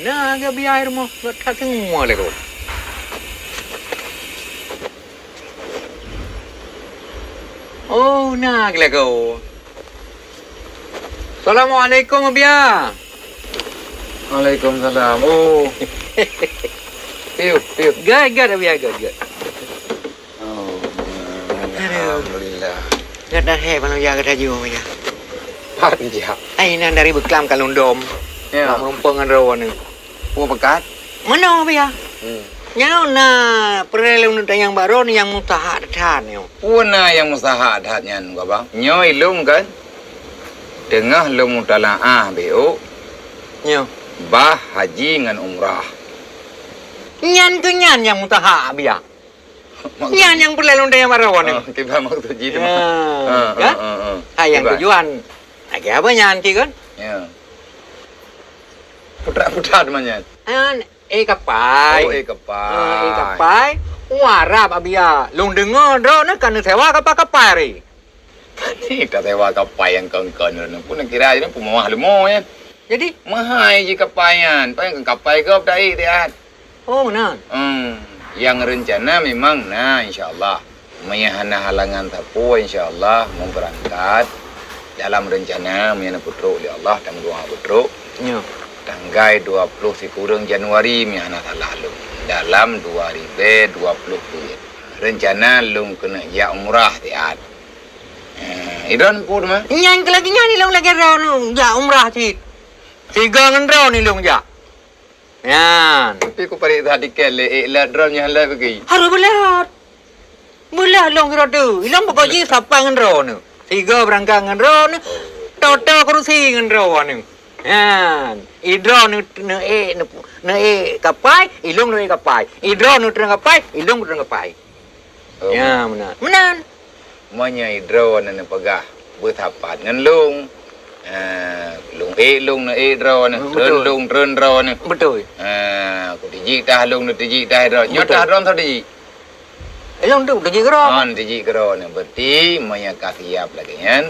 nah agak biar mau tak semua le kau. Oh, nah le kau. Assalamualaikum Abia. Waalaikumsalam. Oh. Piu. Good Abia, good. Oh. Alhamdulillah. Gad dah mana ya gad aja ya. Panja. Ai nan dari Beklam Kalundom. Ya. Merumpang rawan ni. Puan pekat. Mana Abia? Nyau na perelu yang baru ni yang mutahat ni. Puan yang musaha adatnya gua bang. Nyoi lung kan. Tengah lung mutalaah beo. Nyau. Bah haji ngan umrah. Nyan tu nyan yang mutahat Abia. Nyan yang perelu yang baru ni. Kita mau tuji tu. Kan? Yang tujuan. Agak apa nyan ti kan? Ya. Putra namanya. Kapai. Oh, kapai. Kapai. Warap Abia. Lung dengar dah nak kan sewa kapai ri. Ni tak sewa kapai yang kongkon ni. Pun kira je ni pun mahal mo ya. Jadi, Mahal je kapayan. Paling kapai kau dah tiat. oh mana? Yang rencana memang insyaallah menyahana halangan tapu insyaallah mau berangkat dalam rencana menyana putro oleh Allah dan doa putro. Ya. Tanggal 20 kurang Januari menyana lalu dalam 2020. Rencana lung kena ya umrah tiat. Idon pun mah. Nyan ke lagi nyan ni long lagi raw nu. Ya umrah ti. Tiga ngan raw ni long ja. Yan. Tapi ku parik tadi kele la drone hala pergi. Harus belat. Belat long kira tu. Ilong pokok ji sapa ngan raw nu. Tiga berangkat ngan raw nu. Total kursi ngan raw nu. Yan. Idro nu kapai, ilong nu kapai. Idro nu kapai, ilong nu kapai. Ya, benar. Benar. Manya idro na pagah bertapat ngan lung. Lung na idro na tren ro na. Betul. Ku tiji dah lung na tiji dah idro. Nyota ron tho tiji. Ilong tu tiji kero. Tiji kero na berarti manya kasiap lagi kan.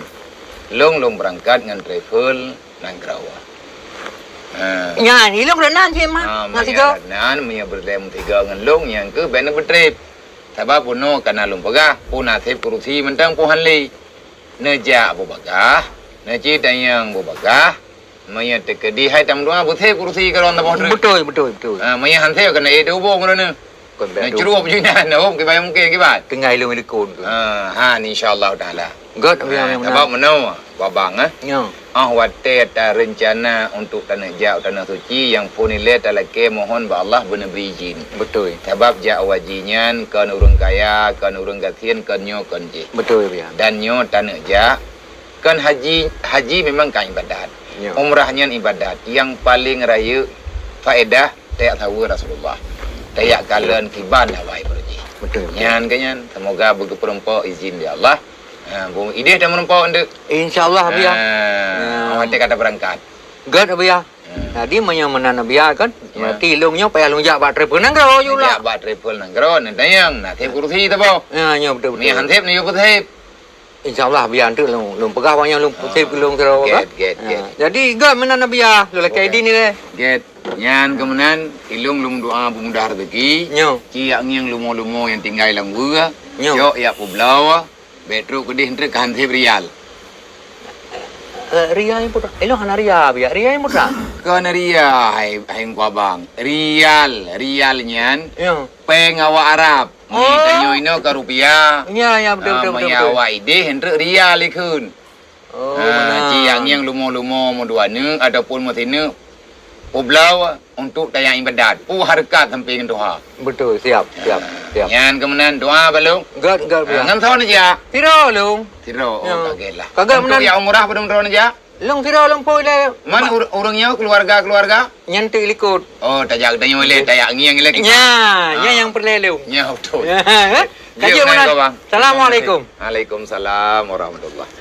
Lung berangkat ngan travel nang kerawa. Nyan, ilong dah nan cema. Nasi kau. Nan manya berlem tiga ngan lung yang ke bena bertrip. Sebab puno kana lung pagah, puna sep kurusi mentang puhan li. Neja bu bagah, neji dayang bu bagah. Maya tekedi hai tam dua bu sep kurusi karon ta bodre. Betul. Maya han sep kana edo bo ngono. Kon Ne curu bu jina no ke bayam mungkin ke bat. Tengah ilong ni kon tu. Insyaallah taala. God yang Sebab meno babang Ya. wate ta rencana untuk tanah jau tanah suci yang punile talake mohon ba Allah benabi izin. Betul. Sebab ja wajinyan kan urang kaya, kan urang gatien, kan nyo kan je. Betul ya. Dan nyo tanah ja kan haji memang kan ibadat. Ya. Umrahnya ibadat yang paling raya faedah tayak tahu Rasulullah. Tayak kalian kiban hawai berji. Betul. Nyan kanyan semoga begitu perempuan izin ya Allah. Ide dah menempuh untuk InsyaAllah Abia. Awak kata berangkat. God Abia. Tadi menyamanan Abia kan. Berarti ilongnya payah lonjak bat travel nang kau je lah. Bat travel nang kau ni tayang nak tip kursi tu bau. Ya betul. Ni hantip ni yo tip. InsyaAllah Abia tu long pegah banyak long tip long terau kan. Get. Jadi God menan Abia. Lu lek ID ni le. Get. Nyan kemudian ilung lum doa pemuda rezeki. Nyo. Ciak yang lumo-lumo yang tinggal dalam gua. Nyo. Yo ya publawa. Betru kudih hentre kan hantip rial. Ria yang putra. Elok hana Ria Abia. Ria yang putra. Kan ria hai gua bang. Rial nyan. Ya. Peng awak Arab. Ni tanyo ino ke rupiah. Ya betul. Awak ide hentre rial ikun. Oh benar. Yang lumo-lumo mo dua ne ataupun mo tine Publau untuk tayang ibadat. Harkat sampai dengan doa. Betul, siap. Yang kemudian doa belum? God Abia. Ngam tahun aja. Tiro long. Tiro, kaget lah. Kagak untuk yang umrah pada tahun aja. Long tiro long poi le. Mana orangnya keluarga? Nyantik likut. Oh, tajak tanya oleh tayak ngiang lagi. Ya yang perlelu. Ya betul. Kaji mana? Assalamualaikum. Waalaikumsalam warahmatullahi.